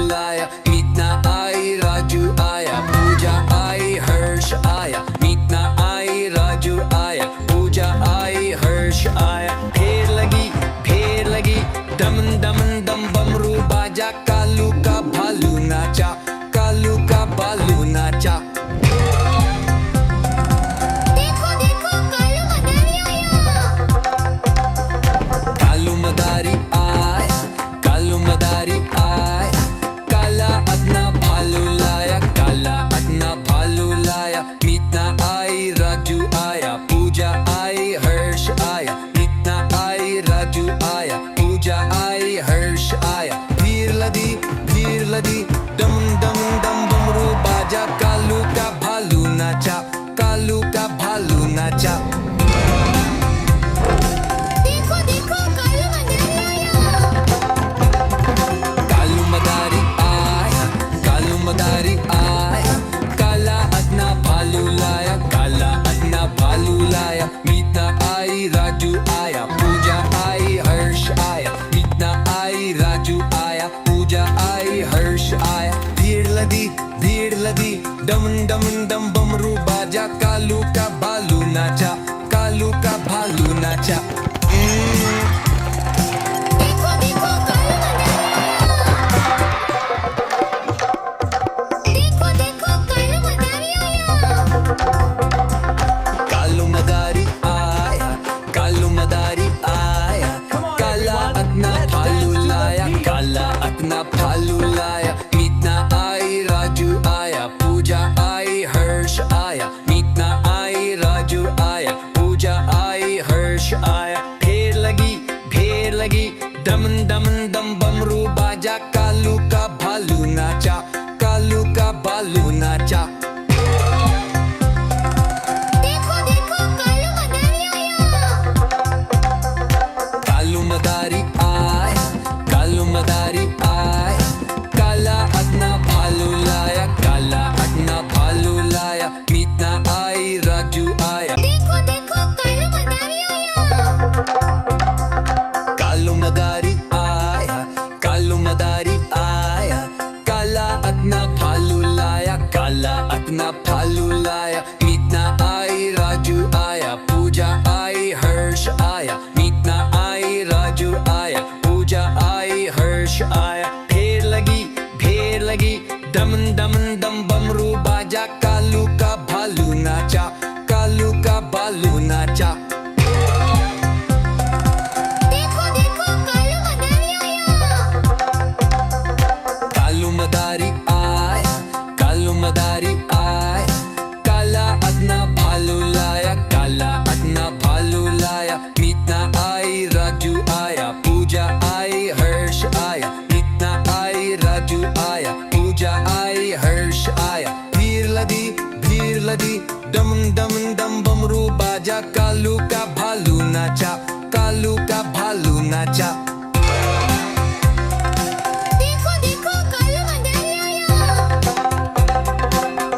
लाया, मीतना आई राजू आया, पूजा आई हर्ष आया, मीतना आई राजू आया, पूजा आई हर्ष आया। ढेर लगी दमन दमन दम बमरू बाजा, कालू का भालू नाचा, कालू का भालू नाचा। देखो देखो कालू मदारी आया। कालू मदारी आया, काला अपना भालू लाया, काला अपना भालू लाया, मीतना आई राजू आया, पूजा आई हर्ष आया, मीतना आई राजू आया, पूजा आई हर्ष आया। भीड़ लदी दम दम दम बमरू बाजा, कालू का भालू नाचा, कालू का भालू नाचा। देखो देखो कालू मदारी आया, कालू मदारी आया, काला अपना भालू लाया, काला अपना भालू लाया, मीतना आई राजू आया, पूजा आई हर्ष आया, मीतना आई राजू आया, पूजा आई हर्ष आया। भीड़ लदी दमन दमन दम बमरू बाजा, कालू का भालू नाचा, कालू का भालू नाचा। देखो देखो कालू मदारी आया, कालू मदारी आया, काला अपना भालू लाया, काला अपना भालू लाया, मीतना आई राजू आया, पूजा आई हर्ष आया, मीतना आई राजू आया, पूजा आई हर्ष आया। ढेर लगी दमन दमन दम बमरू बाजा, कालू का भालू नाचा, कालू का भालू नाचा। कालू मदारी आया, कालू मदारी आया, काला अपना भालू लाया, काला अपना भालू लाया, मीतना आई राजू आया। देखो देखो कालू मदारी आया, कालू मदारी आया, काला अपना भालू लाया, काला अपना भालू लाया, मीतना आई राजू आया, पूजा आई हर्ष आया, मीतना आई राजू आया, पूजा आई हर्ष आया। ढेर लगी दमन दमन दम बमरू बाजा, कालू का भालू नाचा, कालू का भालू नाचा। कालू मदारी आया, कालू मदारी आया, काला अपना भालू लाया, काला अपना भालू लाया, मीतना आई राजू आया, पूजा आई हर्ष आया, मीतना आई राजू आया, पूजा आई हर्ष आया। भीड़ लदी दमन दमन दम बमरू बाजा, कालू का भालू नाचा, कालू का भालू नाचा।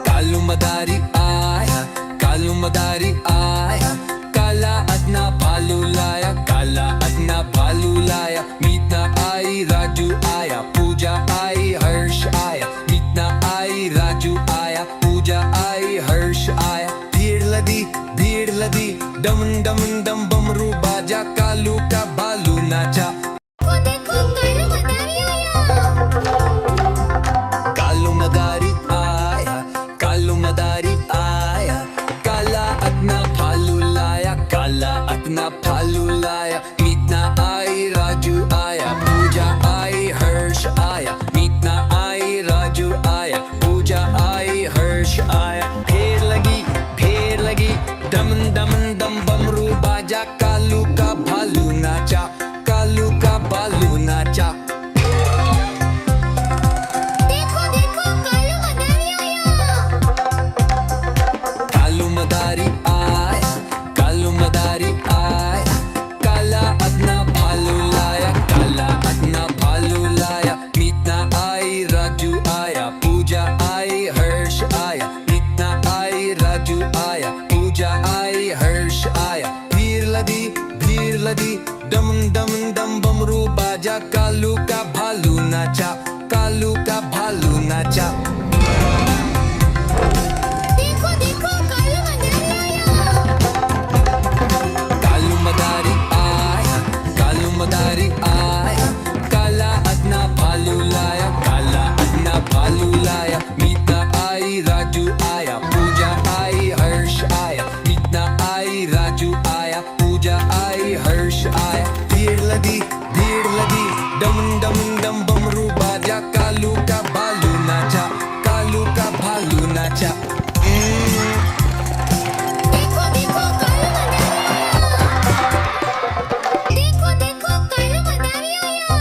कालू मदारी आया, कालू मदारी आया, काला अपना भालू लाया, काला अपना भालू लाया, मीतना आई राजू आया, पूजा आई हर्ष आया, मीतना आई राजू आया, पूजा आई हर्ष आया। भीड़ लदी दमन दमन दम बमरू बाजा, कालू का भालू नाचा। कालू मदारी आया, कालू मदारी आया, काला अपना भालू लाया, काला अपना भालू लाया, मीतना आई राजू आया, पूजा आई हर्ष आया, मीतना आई राजू आया, पूजा आई हर्ष आया। ढेर लगी दमन दमन दम बमरू बाजा, कालू का भालू नाचा, कालू का भालू नाचा। कालू मदारी आया, कालू मदारी आया, काला अपना भालू लाया, काला अपना भालू लाया, मीतना आई राजू आया, पूजा आई हर्ष आया, मीतना आई राजू आया, पूजा आई हर्ष आया। भीड़ लदी दमन दमन दम बमरू बाजा, कालू का भालू नाचा, कालू का नाचा। देखो देखो कालू मदारी आया। कालू मदारी आया, कालू मदारी आया, काला अदना भालू लाया, काला अदना भालू लाया। मीता आई, राजू आया, पूजा आई, हर्ष आया। मीता आई, राजू आया, पूजा आई, हर्ष आया। भीड़ लगी डम डम डम बमरू बाजा, कालू का भालू नाचा, कालू का भालू नाचा। देखो देखो कालू मदारी आया। देखो देखो कालू मदारी आया।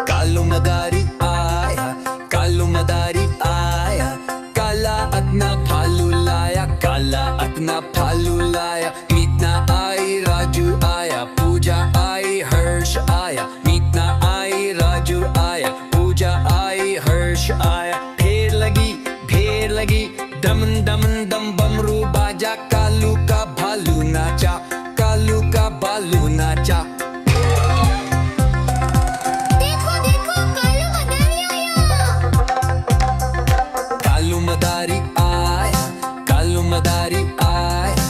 कालू मदारी आया, कालू मदारी आया, काला अदना भालू लाया, काला अदना भालू लाया। मीतना आई, राजू आया, पूजा आई, हर्ष आया। मीतना आई, राजू आया, पूजा आई, हर्ष आया। ढेर लगी दम दम दम बमरू बाजा, कालू का भालू नाचा, कालू का भालू नाचा। देखो देखो कालू मदारी आया। कालू मदारी आया, कालू मदारी आया,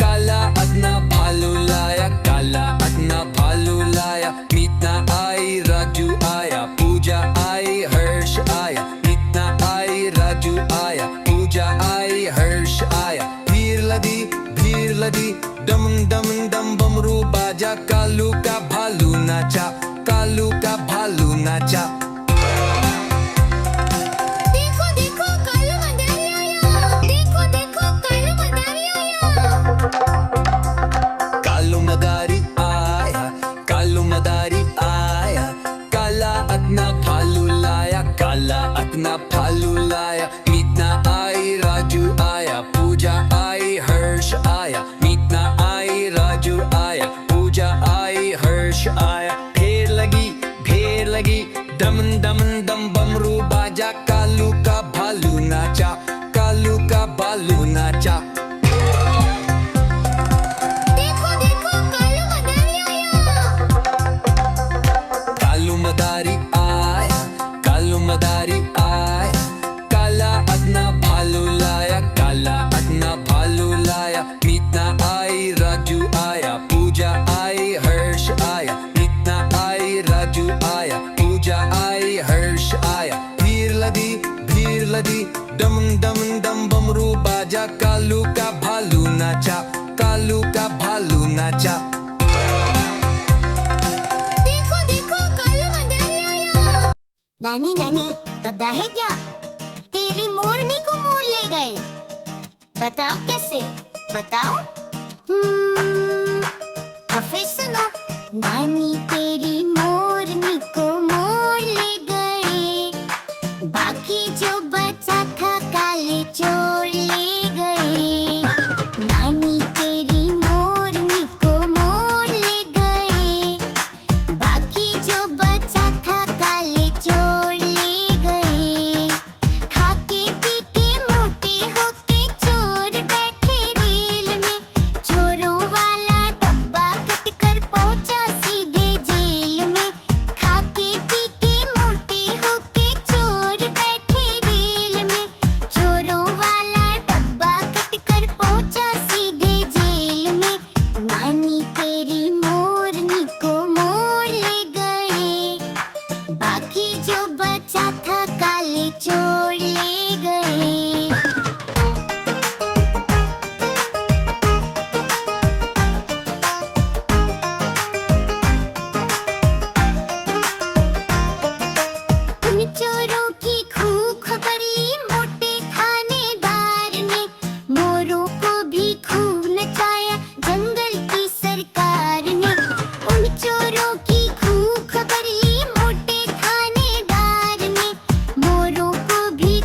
काला अदना भालू लाया, काला अदना भालू लाया। मीतना आई, राजू आया, पूजा आई, हर्ष आया। मीतना आई, राजू आया, पूजा आई, हर्ष आया। भीड़ लगी डम डम डम बमरू बाजा, कालू का भालू नाचा, कालू का भालू नाचा। देखो देखो कालू मदारी आया। देखो देखो कालू मदारी आया। कालू मदारी आया, कालू मदारी आया, काला अदना भालू लाया, काला अदना भालू लाया। मीतना आई, राजू आया, पूजा आई, हर्ष आया। मीतना आई, राजू आया, पूजा आई, हर्ष आया। ढेर लगी दम दम दम बमरू बाजा, कालू का भालू नाचा, कालू का भालू नाचा। देखो देखो कालू मदारी आया। कालू मदारी आया, कालू मदारी आया, काला अदना भालू लाया, काला अदना भालू लाया। मीतना आई, राजू आया, पूजा आई, हर्ष आया। मीतना आई, राजू आया, पूजा आई, हर्ष आया। भीड़ लगी डम डम डम बमरू बाजा, कालू का भालू नाचा, कालू का भालू नाचा। देखो देखो कालू मदारी आया। नानी नानी पता है क्या, तेरी मोरनी को मोर ले गए। बताओ कैसे, बताओ। फिर सुनो। नानी तेरी मोरनी को मोर ले गए, बाकी जो बचा था काले चोर ले गए। नानी तेरी मोरनी को मोर ले गए, बाकी जो बचा था काले चोर ले गए। खाके पी के मोटे होके चोर बैठे रेल में, चोरों वाला डब्बा कट कर पहुंचा सीधे जेल में। खाके पी के मोटे होके चोर बैठे रेल में, चोरों वाला डब्बा कट कर पहुंचा सीधे जेल में। नानी तेरी मोरनी को मोर ले गए, बाकी जो बचा था काले चोर ले गए। उन चोरों की खूब खबर ली मोटे थानेदार ने, मोरों को भी खूब नचाया जंगल की सरकार ने। उन चोरों की खूब खबर ली मोटे थानेदार ने, मोरों को भी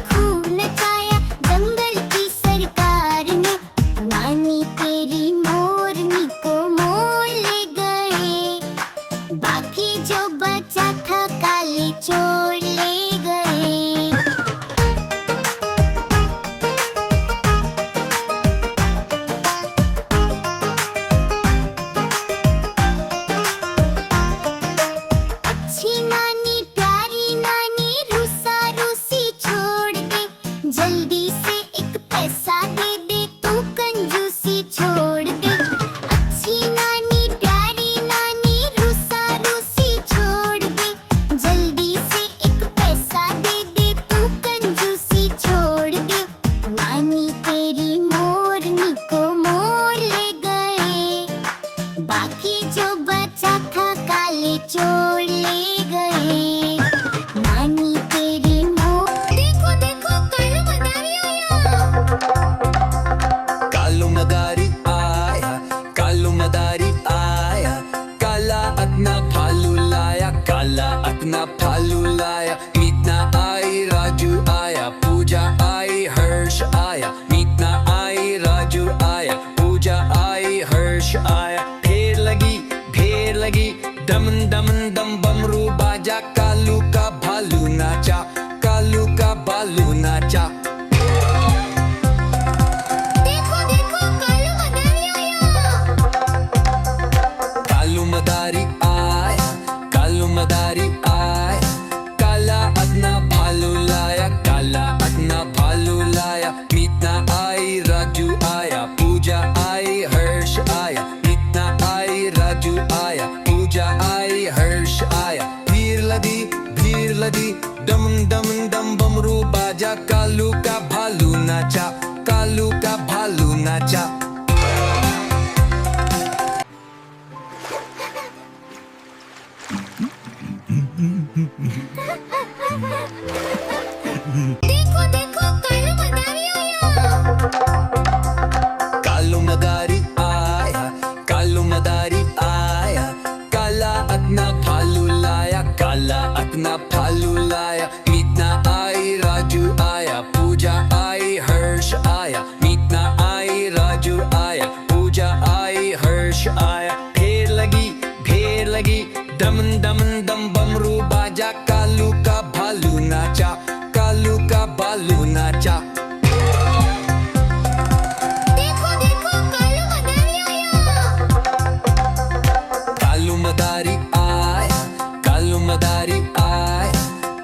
नाचा, कालू का भालू नाचा। देखो देखो कालू मदारी आया। कालू मदारी आया, कालू मदारी आया, काला अपना भालू लाया, काला अपना भालू लाया। मीतना आई, राजू आया, पूजा आई, हर्ष आया। मीतना आई, राजू आया, पूजा आई, हर्ष आया। भीड़ लदी, डम डम डम बमरू बाजा, कालू का भालू नाचा, कालू का भालू नाचा। देखो देखो कालू मदारी आया। कालू मदारी आया, कालू मदारी आया, काला अपना भालू लाया, काला अपना भालू लाया। मीतना आई, राजू आया, पूजा आई, हर्ष आया। मीतना आई, राजू आया, पूजा आई, हर्ष आया। भीड़ लगी, डम डम डम बमरू बाजा, कालू का भालू नाचा, कालू का भालू नाचा। देखो देखो कालू मदारी आया। कालू मदारी आया, कालू मदारी आया,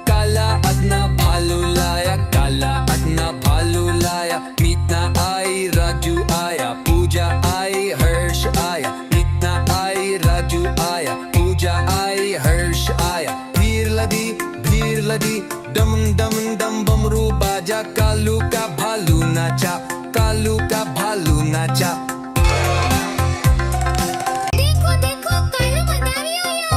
काला अपना भालू लाया, काला अपना भालू लाया। मीतना आई, राजू आया, पूजा आई, हर्ष आया। मीतना आई, राजू आया, पूजा आई, हर्ष आया। भीड़ लदी, डम डम डम बमरू बाजा, कालू का भालू नाचा, कालू का भालू नाचा। देखो देखो कालू मदारी आया।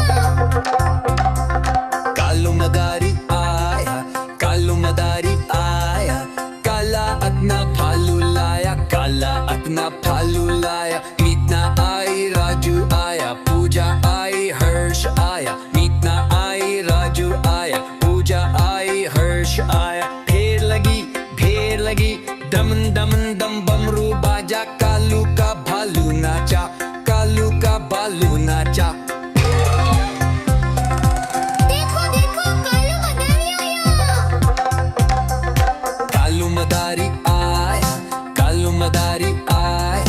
कालू मदारी आया, कालू मदारी आया, काला अपना भालू लाया, काला अपना भालू लाया। मीतना आई, राजू आया, पूजा आई, हर्ष आया। मीतना आई, राजू आया, पूजा आई, हर्ष आया। भीड़ लगी, डम डम डम बमरू बाजा, कालू का भालू नाचा, कालू का भालू नाचा। देखो देखो कालू मदारी आया। कालू मदारी आया, कालू मदारी आया,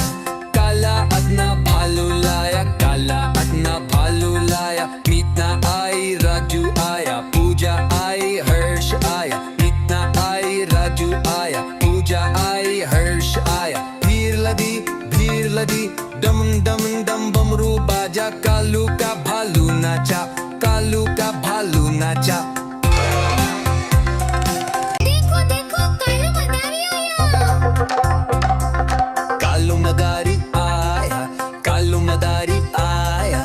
काला अपना भालू लाया, काला अपना भालू लाया। मीतना आई, राजू आया, पूजा आई, हर्ष आया। मीतना आई, राजू आया, पूजा आई, हर्ष आया। भीड़ लदी, डम डम डम बमरू बाजा, कालू का भालू नाचा, कालू का भालू नाचा। देखो देखो कालू मदारी आया। कालू मदारी आया, कालू मदारी आया,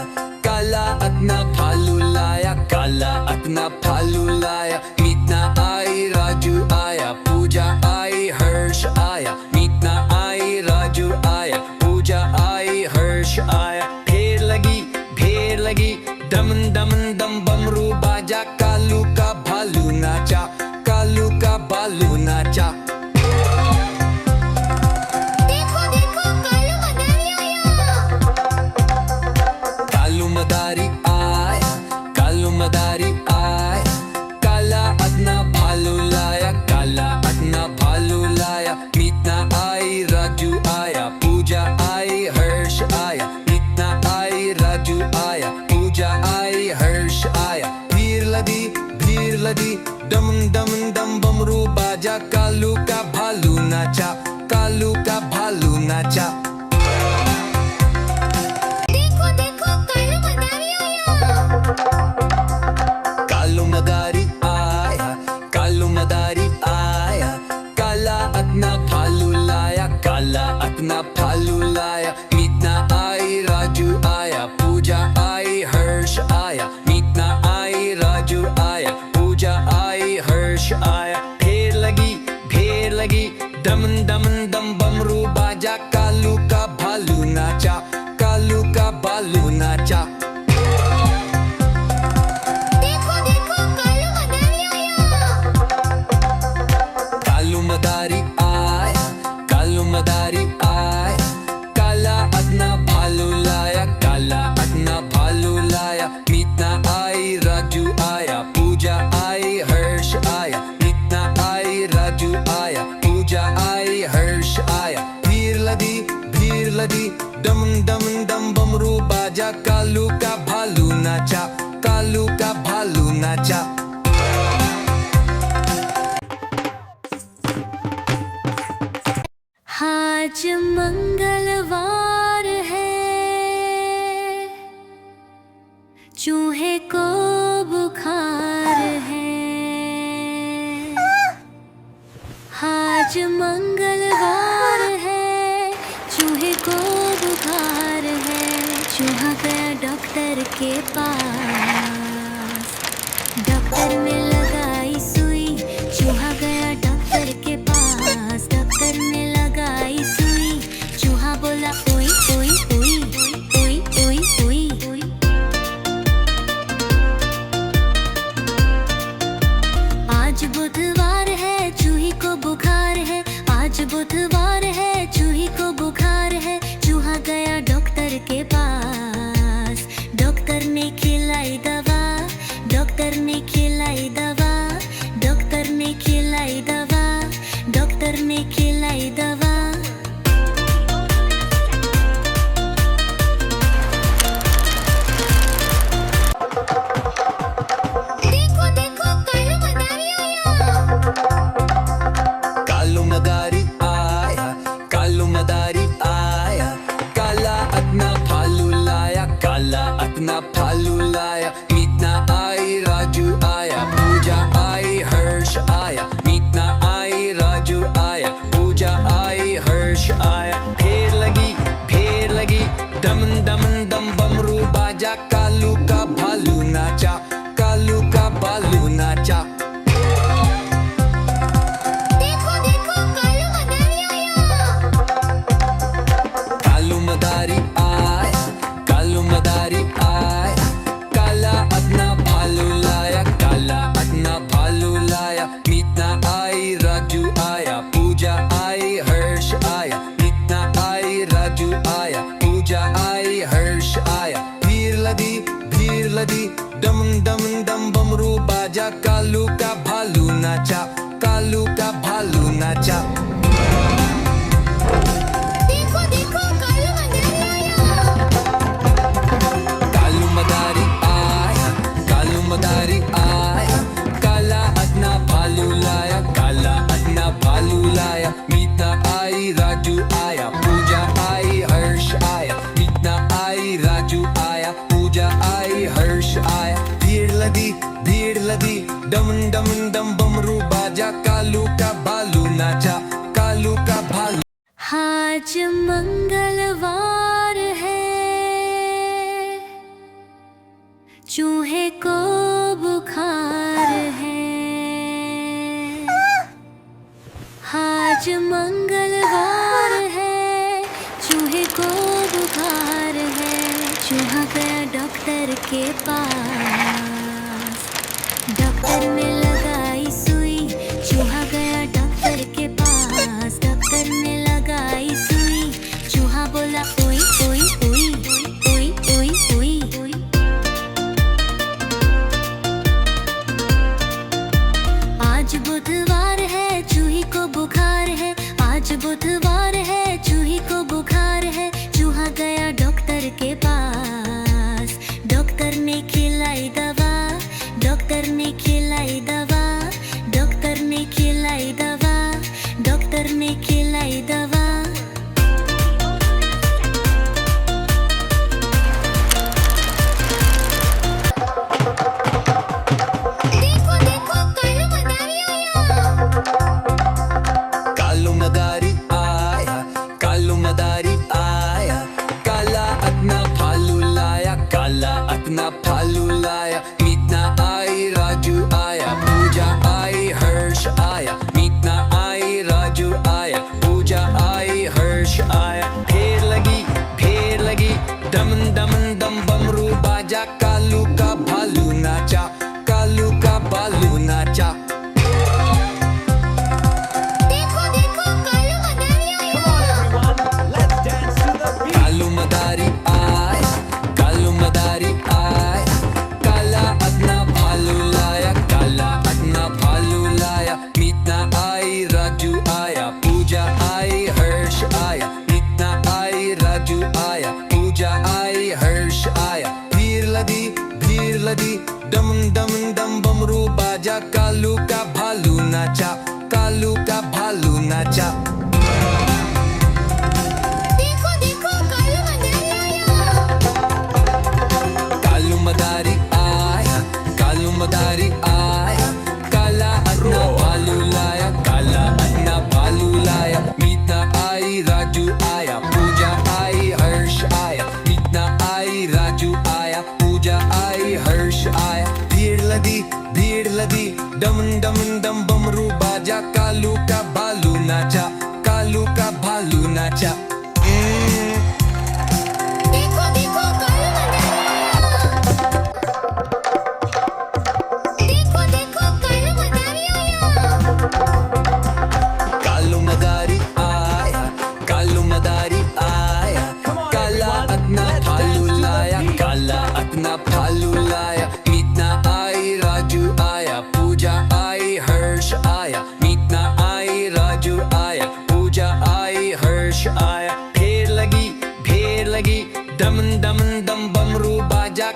काला अपना भालू लाया, काला अपना भालू लाया। मीतना आई, राजू आया, पूजा आई, हर्ष आया। मीतना आई, राजू आया, पूजा आई, हर्ष आया। भीड़ लगी, डम डम डम बमरू बाजा, कालू का भालू नाचा, कालू का भालू नाचा। देखो देखो कालू मदारी आया। कालू मदारी आया, कालू मदारी आया, काला अपना भालू लाया, काला अपना भालू लाया। मीतना आई, राजू आया, पूजा आई, हर्ष आया। मीतना आई, राजू आया, पूजा आई, हर्ष आया। भीड़ लदी, डम डम डम बमरू बाजा, कालू का भालू नाचा, कालू का भालू नाचा। देखो देखो कालू मदारी आया। कालू मदारी आया, कालू मदारी आया, काला अपना भालू लाया, काला अपना भालू लाया। मीतना आई, राजू आया, पूजा आई, हर्ष आया। मीतना आई, राजू आया, पूजा आई, हर्ष आया। भीड़ लगी, डम डम डम बमरू बाजा, कालू का आज मंगलवार है, चूहे को बुखार है। आज मंगलवार है, चूहे को बुखार है। चूहा गया डॉक्टर के पास, डॉक्टर ने लगाई सुई। चूहा गया डॉक्टर के पास, डॉक्टर ने लगाई सुई। चूहा बोला ओई ओई ओई ओई ओई ओई ओई। आज बुधवार है, चूही को बुखार है। आज बुधवार है, चूही को बुखार है। चूहा गया डॉक्टर के पास, डॉक्टर ने खिलाई दवा। डॉक्टर ने खिलाई दवा, डॉक्टर ने खिलाई दवा, डॉक्टर ने खिलाई दवा। देखो देखो कालू मदारी आया। कालू मदारी आया, कालू मदारी आया। काला अपना भालू लाया, काला अपना भालू लाया। मीतना आई, राजू आया, पूजा आई, हर्ष आया। मीतना आई, राजू आया, पूजा आई, हर्ष आया। फेर लगी, दमन दमन दम बमरू बाजा। कालू का भालू नाचा, कालू का भालू नाचा। देखो देखो कालू मदारी आया। कालू मदारी आया, काला अपना भालू लाया, काला अपना भालू लाया। मीतना आई, राजू आया, पूजा आई, हर्ष आया। मीतना आई, राजू आया, पूजा आई, हर्ष आया। भीड़ लदी, दमन दमन दम बमरू बाजा। कालू का भालू नाचा, कालू का भालू नाचा। देखो देखो कालू मदारी आया, कालू मदारी आया। काला अपना भालू लाया, काला अपना भालू लाया। मीतना आई, राजू आया, पूजा आई, हर्ष आया। मीतना आई, राजू आया, पूजा आई, हर्ष आया। भीड़ लदी, दमन दमन दम बमरू बाजा। कालू का भालू नाचा, कालू का भालू। आज मंगलवार है, चूहे को बुखार है। आज मंगलवार है, चूहे को बुखार है। चूहा गया डॉक्टर के पास, डॉक्टर ने लगाई सुई। चूहा गया डॉक्टर के पास, डॉक्टर ने लगाई सुई। चूहा बोला ओई ओई ओई ओई ओई ओई ओई। आज बुधवार है, चूही को बुखार है। आज बुधवार है, चूही को बुखार है। चूहा गया डॉक्टर के पास, डॉक्टर ने खिलाई दवा। डॉक्टर ने खिलाई दवा, डॉक्टर ने खिलाई दवा, डॉक्टर ने खिलाई दवा। देखो देखो कालू मदारी आया, कालू मदारी आया। काला अपना भालू लाया, काला अपना भालू लाया। मीतना आई, राजू आया, पूजा आई, हर्ष आया। मीतना आई, राजू आया, पूजा आई, हर्ष आया। फेर लगी, दमन दमन दम बमरू बाजा। कालू का भालू नाचा, कालू का भालू नाचा। देखो देखो कालू मदारी आया, कालू मदारी आया। काला अपना भालू लाया, काला अपना भालू लाया। मीतना आई, राजू आया, पूजा आई, हर्ष आया। मीतना आई, राजू आया, पूजा आई, हर्ष आया। भीड़ लदी, दमन दमन दम बमरू बाजा। कालू का भालू नाचा, कालू का भालू नाचा। दमन दम बमरू बाजा, कालू का भालू नाचा, कालू का भालू नाचा। देखो देखो कालू मदारी आया। देखो देखो कालू मदारी आया। कालू मदारी आया, कालू मदारी आया, काला अपना भालू लाया, काला अपना भालू लाया। मीतना आई राजू आया, पूजा आई हर्ष आया, मीतना आई राजू आया, पूजा आई हर्ष आया। ढेर लगी दमन दमन दम बमरू बाजा,